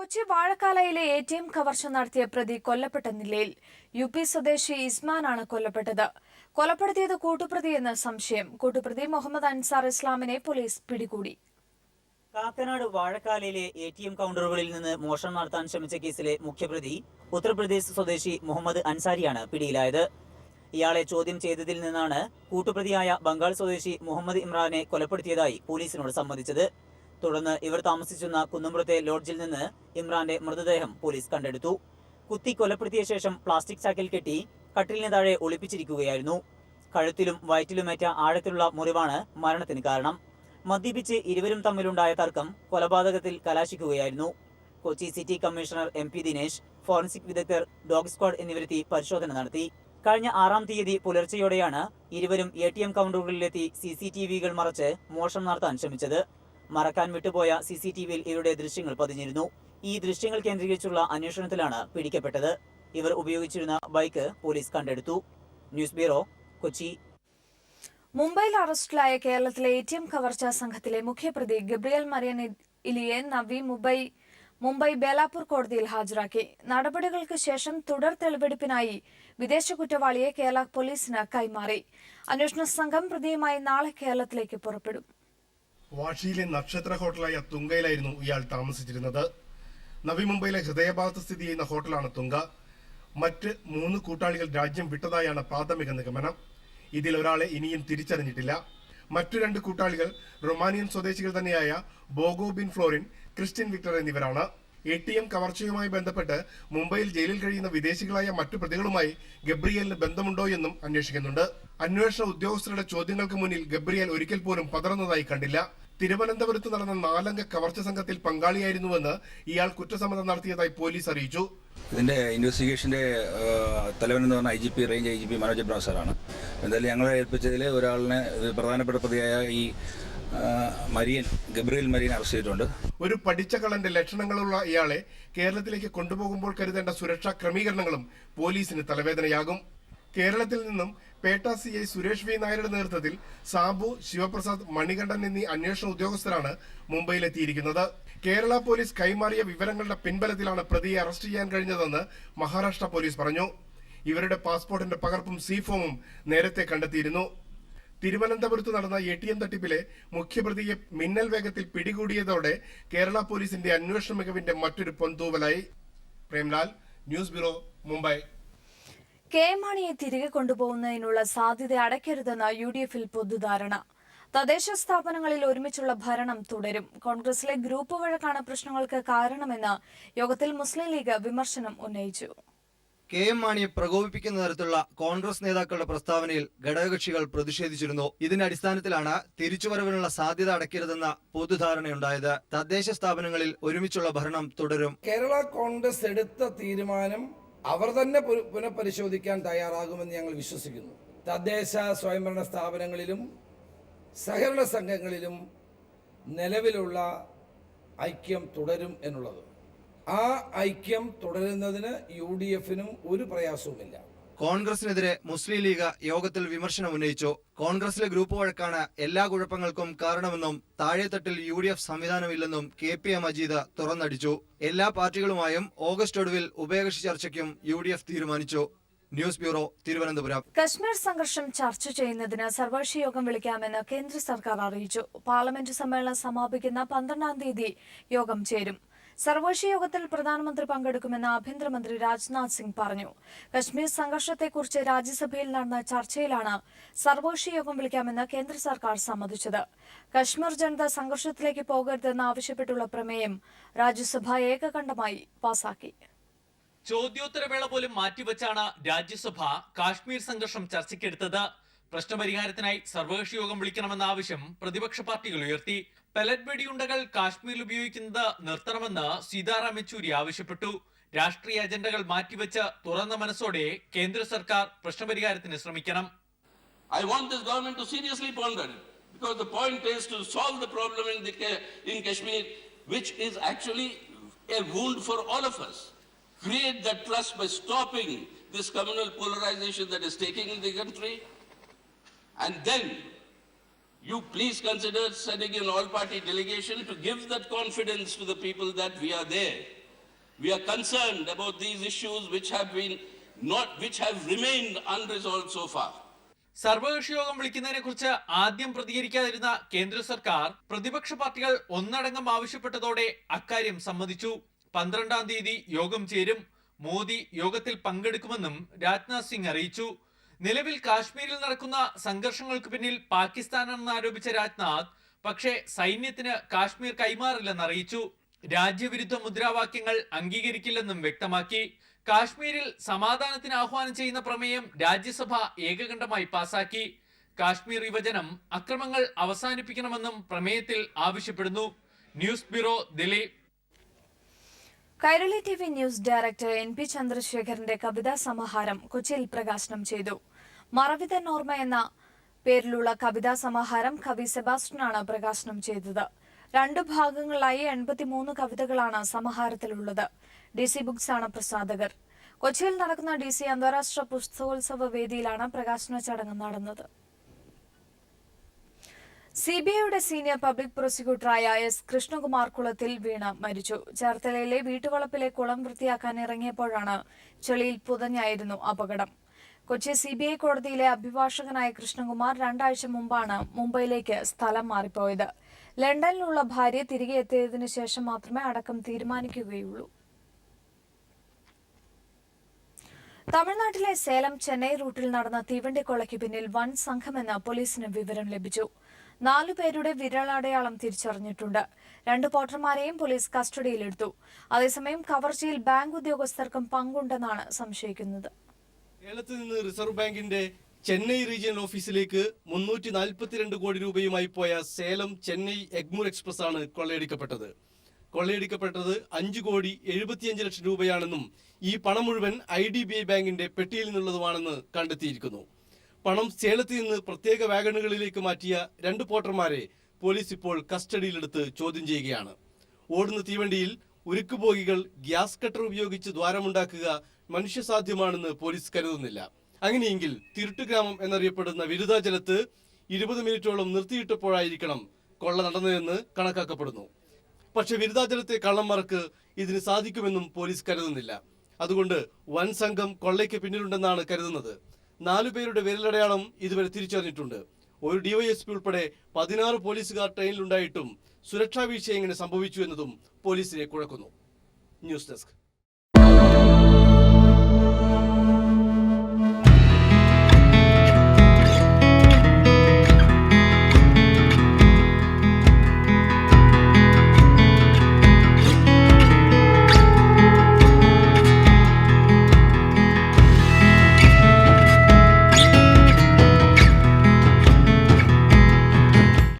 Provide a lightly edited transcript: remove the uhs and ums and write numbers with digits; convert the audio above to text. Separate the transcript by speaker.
Speaker 1: Kochi വാഴക്കാലയിലെ ATM കവർച്ച നടത്തിയ പ്രതി കൊല്ലപ്പെട്ട നിലയിൽ UP സ്വദേശി ഇസ്മാനാണ് കൊല്ലപ്പെട്ടത്. കൊലപ്പെടുത്തിയത് കൂട്ടുപ്രതിയെന്ന് സംശയം. കൂട്ടുപ്രതി മുഹമ്മദ് അൻസാർ ഇസ്ലാമിനെ പോലീസ് പിടികൂടി.
Speaker 2: കാക്കനാട് വാഴക്കാലയിലെ ATM കൗണ്ടറുകളിൽ നിന്ന് മോഷണം നടത്താൻ ശ്രമിച്ച കേസിലെ മുഖ്യപ്രതി ഉത്തർപ്രദേശ് സ്വദേശി മുഹമ്മദ് അൻസാരിയാണ് പിടിയിലായത്. ഇയാളെ ചോദ്യം ചെയ്തതിൽ നിന്നാണ് കൂട്ടുപ്രതിയായ ബംഗാൾ സ്വദേശി മുഹമ്മദ് ഇമ്രാനെ കൊലപ്പെടുത്തിയതായി പോലീസിനോട് സമ്മതിച്ചത്. തുടർന്ന് ഇവർ താമസിച്ചിരുന്ന കുന്നുംപുറത്തെ ലോഡ്ജിൽ നിന്ന് ഇമ്രാന്റെ മൃതദേഹം പോലീസ് കണ്ടെടുത്തു. കുത്തി കൊലപ്പെടുത്തിയ ശേഷം പ്ലാസ്റ്റിക് ചാക്കിൽ കെട്ടി കട്ടിലിന് താഴെ ഒളിപ്പിച്ചിരിക്കുകയായിരുന്നു. കഴുത്തിലും വയറ്റിലുമേറ്റ ആഴത്തിലുള്ള മുറിവാണ് മരണത്തിന് കാരണം. മദ്യപിച്ച് ഇരുവരും തമ്മിലുണ്ടായ തർക്കം കൊലപാതകത്തിൽ കലാശിക്കുകയായിരുന്നു. Kochi city commissioner MP Dinesh, forensic വിദഗ്ധർ, ഡോഗ് സ്ക്വാഡ് എന്നിവരെത്തി പരിശോധന നടത്തി. കഴിഞ്ഞ 6-ാം തീയതി പുലർച്ചെയോടെയാണ് ഇരുവരും ATM കൗണ്ടറുകളിലെത്തി CCTV-കൾ മറച്ച് മോഷണം നടത്താൻ ശ്രമിച്ചത്. മറക്കാൻ വിട്ടുപോയ CCTV-യിൽ ഇവരുടെ ദൃശ്യങ്ങൾ പതിഞ്ഞിരുന്നു. ഈ ദൃശ്യങ്ങൾ കേന്ദ്രീകരിച്ചുള്ള അന്വേഷണത്തിലാണ് പിടിക്കപ്പെട്ടത്. ഇവർ ഉപയോഗിച്ചിരുന്ന ബൈക്ക് പോലീസ് കണ്ടെടുത്തു. News bureau, Kochi.
Speaker 1: മുംബൈയിൽ അറസ്റ്റിലായ കേരളത്തിലെ ATM കവർച്ചാ സംഘത്തിലെ മുഖ്യപ്രതി ഗബ്രിയൽ മരിയൻ ഇലിയെ നവി മുംബൈ ബേലാപൂർ കോടതിയിൽ ഹാജരാക്കി. നടപടികൾക്ക് ശേഷം തുടർ തെളിവെടുപ്പിനായി വിദേശ കുറ്റവാളിയെ കേരള പോലീസിന് കൈമാറി. അന്വേഷണ സംഘം പ്രതിയുമായി നാളെ കേരളത്തിലേക്ക് പുറപ്പെടും.
Speaker 3: വാഷിയിലെ നക്ഷത്ര ഹോട്ടലായ തുങ്കയിലായിരുന്നു ഇയാൾ താമസിച്ചിരുന്നത്. നവി മുംബൈയിലെ ഹൃദയഭാഗത്ത് സ്ഥിതി ചെയ്യുന്ന ഹോട്ടലാണ് തുങ്ക. മറ്റ് 3 കൂട്ടാളികൾ രാജ്യം വിട്ടതായാണ് പ്രാഥമിക നിഗമനം. ഇതിൽ ഒരാളെ ഇനിയും തിരിച്ചറിഞ്ഞിട്ടില്ല. മറ്റു 2 കൂട്ടാളികൾ റൊമാനിയൻ സ്വദേശികൾ തന്നെയായ Bogo bin Florin, Christian Victor എന്നിവരാണ്. ATM കവർച്ചയുമായി ബന്ധപ്പെട്ട് മുംബൈയിൽ ജയിലിൽ കഴിയുന്ന വിദേശികളായ മറ്റു പ്രതികളുമായി ഗബ്രിയലിന് ബന്ധമുണ്ടോ എന്നും അന്വേഷിക്കുന്നുണ്ട്. അന്വേഷണ ഉദ്യോഗസ്ഥരുടെ ചോദ്യങ്ങൾക്ക് മുന്നിൽ ഗബ്രിയൽ ഒരിക്കൽ പോലും പതറുന്നതായി കണ്ടില്ല. തിരുവനന്തപുരത്ത് നടന്ന 4-അംഗ കവർച്ച സംഘത്തിൽ പങ്കാളിയായിരുന്നുവെന്ന് ഇയാൾ കുറ്റസമ്മതം നടത്തിയതായി പോലീസ് അറിയിച്ചു.
Speaker 4: ഇതിന്റെ ഇൻവെസ്റ്റിഗേഷന്റെ തലവൻ എന്ന് പറഞ്ഞ IGP range IGP Manoj Abraham സാറാണ്. എന്തായാലും ഞങ്ങളെ ഏൽപ്പിച്ചതിൽ ഒരാളിനെ പ്രധാനപ്പെട്ട പ്രതിയായ ഈ ഗബ്രിയൽ മരിയൻ അറസ്റ്റ് ചെയ്തിട്ടുണ്ട്.
Speaker 3: ഒരു പഠിച്ച കള്ളന്റെ ലക്ഷണങ്ങളുള്ള ഇയാളെ കേരളത്തിലേക്ക് കൊണ്ടുപോകുമ്പോൾ കരുതേണ്ട സുരക്ഷാ ക്രമീകരണങ്ങളും പോലീസിന് തലവേദനയാകും. കേരളത്തിൽ നിന്നും പേട്ട CI സുരേഷ് V നായരുടെ നേതൃത്വത്തിൽ സാബു, ശിവപ്രസാദ്, മണികണ്ഠൻ എന്നീ അന്വേഷണ ഉദ്യോഗസ്ഥരാണ് മുംബൈയിലെത്തിയിരിക്കുന്നത്. കേരള പോലീസ് കൈമാറിയ വിവരങ്ങളുടെ പിൻബലത്തിലാണ് പ്രതിയെ അറസ്റ്റ് ചെയ്യാൻ കഴിഞ്ഞതെന്ന് മഹാരാഷ്ട്ര പോലീസ് പറഞ്ഞു. ഇവരുടെ പാസ്പോർട്ടിന്റെ പകർപ്പും C-ഫോമും നേരത്തെ കണ്ടെത്തിയിരുന്നു. തിരുവനന്തപുരത്ത് നടന്ന ATM തട്ടിപ്പിലെ മുഖ്യപ്രതിയെ മിന്നൽ വേഗത്തിൽ പിടികൂടിയതോടെ കേരള പോലീസിന്റെ അന്വേഷണ മികവിന്റെ മറ്റൊരു പൊൻതൂവലായി. Premlal, news bureau, Mumbai.
Speaker 1: മാണിയെ തിരികെ കൊണ്ടുപോകുന്നതിനുള്ള സാധ്യത അടയ്ക്കരുതെന്ന് UDF-ൽ പൊതുധാരണ. തദ്ദേശ സ്ഥാപനങ്ങളിൽ ഒരുമിച്ചുള്ള ഭരണം തുടരും. കോൺഗ്രസിലെ ഗ്രൂപ്പ് വഴക്കാണ് പ്രശ്നങ്ങൾക്ക് കാരണമെന്ന് യോഗത്തിൽ മുസ്ലിം ലീഗ് വിമർശനം ഉന്നയിച്ചു.
Speaker 5: മാണിയെ പ്രകോപിപ്പിക്കുന്ന തരത്തിലുള്ള കോൺഗ്രസ് നേതാക്കളുടെ പ്രസ്താവനയിൽ ഘടകകക്ഷികൾ പ്രതിഷേധിച്ചിരുന്നു. ഇതിന്റെ അടിസ്ഥാനത്തിലാണ് തിരിച്ചുവരവിനുള്ള സാധ്യത അടയ്ക്കരുതെന്ന പൊതുധാരണയുണ്ടായത്. തദ്ദേശ സ്ഥാപനങ്ങളിൽ ഒരുമിച്ചുള്ള ഭരണം തുടരും.
Speaker 6: കേരള കോൺഗ്രസ് എടുത്ത തീരുമാനം അവർ തന്നെ പുനഃപരിശോധിക്കാൻ തയ്യാറാകുമെന്ന് ഞങ്ങൾ വിശ്വസിക്കുന്നു. തദ്ദേശ സ്വയംഭരണ സ്ഥാപനങ്ങളിലും സഹകരണ സംഘങ്ങളിലും നിലവിലുള്ള ഐക്യം തുടരും എന്നുള്ളത്. ആ ഐക്യം തുടരുന്നതിന് UDF-നും ഒരു പ്രയാസവുമില്ല.
Speaker 5: കോൺഗ്രസിനെതിരെ മുസ്ലിം ലീഗ് യോഗത്തിൽ വിമർശനം ഉന്നയിച്ചു. കോൺഗ്രസിലെ ഗ്രൂപ്പ് വഴക്കാണ് എല്ലാ കുഴപ്പങ്ങൾക്കും കാരണമെന്നും താഴെത്തട്ടിൽ UDF സംവിധാനമില്ലെന്നും KP മജീദ് തുറന്നടിച്ചു. എല്ലാ പാർട്ടികളുമായും ഓഗസ്റ്റ് ഒടുവിൽ ഉഭയകക്ഷി ചർച്ചയ്ക്കും UDF തീരുമാനിച്ചു. News bureau, Thiruvananthapuram.
Speaker 1: കശ്മീർ സംഘർഷം ചർച്ച ചെയ്യുന്നതിന് സർവകക്ഷി യോഗം വിളിക്കാമെന്ന് കേന്ദ്ര സർക്കാർ അറിയിച്ചു. പാർലമെന്റ് സമ്മേളനം സമാപിക്കുന്ന 12-ാം തീയതി യോഗം ചേരും. സർവകക്ഷി യോഗത്തിൽ പ്രധാനമന്ത്രി പങ്കെടുക്കുമെന്ന് ആഭ്യന്തരമന്ത്രി രാജ്നാഥ് സിംഗ് പറഞ്ഞു. കശ്മീർ സംഘർഷത്തെക്കുറിച്ച് രാജ്യസഭയിൽ നടന്ന ചർച്ചയിലാണ് സർവകക്ഷി യോഗം വിളിക്കാമെന്ന് കേന്ദ്ര സർക്കാർ സമ്മതിച്ചത്. കശ്മീർ ജനത സംഘർഷത്തിലേക്ക് പോകരുതെന്ന് ആവശ്യപ്പെട്ടുള്ള പ്രമേയം രാജ്യസഭ ഏകകണ്ഠമായി പാസാക്കി.
Speaker 7: ചോദ്യോത്തരവേള പോലും മാറ്റിവെച്ചാണ് രാജ്യസഭ കാശ്മീർ സംഘർഷം ചർച്ചയ്ക്കെടുത്തത്. പ്രശ്നപരിഹാരത്തിനായി സർവകക്ഷി യോഗം വിളിക്കണമെന്ന ആവശ്യം പ്രതിപക്ഷ പാർട്ടികൾ ഉയർത്തി. പെലറ്റ് വെടിയുണ്ടകൾ കാശ്മീരിൽ ഉപയോഗിക്കുന്നത് നിർത്തണമെന്ന് സീതാറാം യെച്ചൂരി ആവശ്യപ്പെട്ടു. രാഷ്ട്രീയ അജണ്ടകൾ മാറ്റിവെച്ച് തുറന്ന മനസ്സോടെ കേന്ദ്ര സർക്കാർ പ്രശ്നപരിഹാരത്തിന് ശ്രമിക്കണം.
Speaker 8: I want this government to seriously ponder it, because the point is to solve the problem in Kashmir, which is actually a wound for all of us. Create that trust by stopping this communal polarization that is taking in the country, and then you please consider sending an all-party delegation to give that confidence to the people that we are there We are concerned about these issues which have remained unresolved so far.
Speaker 7: സർവകക്ഷി യോഗം വിളിക്കുന്നതിനെ കുറിച്ച് ആദ്യം പ്രതികരിക്കാതിരുന്ന കേന്ദ്ര സർക്കാർ പ്രതിപക്ഷ പാർട്ടികൾ ഒന്നടങ്കം ആവശ്യപ്പെട്ടതോടെ അക്കാര്യം സമ്മതിച്ചു. 12-ാം തീയതി യോഗം ചേരും. മോദി യോഗത്തിൽ പങ്കെടുക്കുമെന്നും രാജ്നാഥ് സിംഗ് അറിയിച്ചു. നിലവിൽ കാശ്മീരിൽ നടക്കുന്ന സംഘർഷങ്ങൾക്ക് പിന്നിൽ പാകിസ്ഥാനാണെന്ന് ആരോപിച്ച രാജ്നാഥ് പക്ഷേ സൈന്യത്തിന് കാശ്മീർ കൈമാറില്ലെന്ന് അറിയിച്ചു. രാജ്യവിരുദ്ധ മുദ്രാവാക്യങ്ങൾ അംഗീകരിക്കില്ലെന്നും വ്യക്തമാക്കി. കാശ്മീരിൽ സമാധാനത്തിന് ആഹ്വാനം ചെയ്യുന്ന പ്രമേയം രാജ്യസഭ ഏകകണ്ഠമായി പാസാക്കി. കാശ്മീർ വിഭജനം, അക്രമങ്ങൾ അവസാനിപ്പിക്കണമെന്നും പ്രമേയത്തിൽ ആവശ്യപ്പെടുന്നു. News bureau, Delhi.
Speaker 1: Kairali TV news director NP ചന്ദ്രശേഖരന്റെ കവിതാ സമാഹാരം കൊച്ചിയിൽ പ്രകാശനം ചെയ്തു. മറവിത നോർമ എന്ന പേരിലുള്ള കവിതാ സമാഹാരം കവി സെബാസ്റ്റ്യനാണ് പ്രകാശനം ചെയ്തത്. 2 ഭാഗങ്ങളായി 83 കവിതകളാണ് സമാഹാരത്തിലുള്ളത്. DC ബുക്സ് ആണ് പ്രസാധകർ. കൊച്ചിയിൽ നടക്കുന്ന DC അന്താരാഷ്ട്ര പുസ്തകോത്സവ വേദിയിലാണ് പ്രകാശന ചടങ്ങ് നടന്നത്. CBIയുടെ സീനിയർ പബ്ലിക് പ്രോസിക്യൂട്ടറായ S. കൃഷ്ണകുമാർ കുളത്തിൽ വീണ് മരിച്ചു. ചേർത്തലയിലെ വീട്ടുവളപ്പിലെ കുളം വൃത്തിയാക്കാൻ ഇറങ്ങിയപ്പോഴാണ് ചെളിയിൽ പുതഞ്ഞായിരുന്നു അപകടം. കൊച്ചി CBI കോടതിയിലെ അഭിഭാഷകനായ കൃഷ്ണകുമാർ 2 ആഴ്ച മുമ്പാണ് മുംബൈയിലേക്ക് സ്ഥലം മാറിപ്പോയത്. ലണ്ടനിലുള്ള ഭാര്യ തിരികെ എത്തിയതിനു ശേഷം മാത്രമേ അടക്കം തീരുമാനിക്കുകയുള്ളൂ. തമിഴ്നാട്ടിലെ സേലം ചെന്നൈ റൂട്ടിൽ നടന്ന തീവണ്ടിക്കൊള്ളയ്ക്ക് പിന്നിൽ വൻ സംഘമെന്ന് പോലീസിന് വിവരം ലഭിച്ചു. 4 പേരുടെ വിരലടയാളം തിരിച്ചറിഞ്ഞിട്ടുണ്ട്. 2 പോർട്ടർമാരെയും പോലീസ് കസ്റ്റഡിയിലെടുത്തു. അതേസമയം കവർച്ചയിൽ ബാങ്ക് ഉദ്യോഗസ്ഥർക്കും പങ്കുണ്ടെന്നാണ് സംശയിക്കുന്നത്.
Speaker 9: കേരളത്തിൽ നിന്ന് റിസർവ് ബാങ്കിന്റെ ചെന്നൈ റീജിയണൽ ഓഫീസിലേക്ക് 342 കോടി രൂപയുമായി പോയ സേലം ചെന്നൈ എഗ്മൂർ എക്സ്പ്രസ് ആണ് കൊള്ളയടിക്കപ്പെട്ടത്. 5 കോടി 75 ലക്ഷം രൂപയാണെന്നും ഈ പണം മുഴുവൻ IDBI ബാങ്കിന്റെ പെട്ടിയിൽ നിന്നുള്ളതുമാണെന്ന് കണ്ടെത്തിയിരിക്കുന്നു. പണം സേലത്തിൽ നിന്ന് പ്രത്യേക വാഗണുകളിലേക്ക് മാറ്റിയ 2 പോർട്ടർമാരെ പോലീസ് ഇപ്പോൾ കസ്റ്റഡിയിലെടുത്ത് ചോദ്യം ചെയ്യുകയാണ്. ഓടുന്ന തീവണ്ടിയിൽ ഉരുക്കുബോഗികൾ ഗ്യാസ് കട്ടർ ഉപയോഗിച്ച് ദ്വാരമുണ്ടാക്കുക മനുഷ്യസാധ്യമാണെന്ന് പോലീസ് കരുതുന്നില്ല. അങ്ങനെയെങ്കിൽ തിരുട്ടുഗ്രാമം എന്നറിയപ്പെടുന്ന വിരുദാചലത്ത് 20 മിനിറ്റോളം നിർത്തിയിട്ടപ്പോഴായിരിക്കണം കൊള്ള നടന്നതെന്ന് കണക്കാക്കപ്പെടുന്നു. പക്ഷെ വിരുദാചലത്തെ കള്ളന്മാർക്ക് ഇതിന് സാധിക്കുമെന്നും പോലീസ് കരുതുന്നില്ല. അതുകൊണ്ട് വൻ സംഘം കൊള്ളയ്ക്ക് പിന്നിലുണ്ടെന്നാണ് കരുതുന്നത്. 4 പേരുടെ വിരലടയാളം ഇതുവരെ തിരിച്ചറിഞ്ഞിട്ടുണ്ട്. ഒരു DYSP ഉൾപ്പെടെ 16 പോലീസുകാർ ട്രെയിനിലുണ്ടായിട്ടും സുരക്ഷാ വീഴ്ച എങ്ങനെ സംഭവിച്ചു എന്നതും പോലീസിനെ കുഴക്കുന്നു. News desk.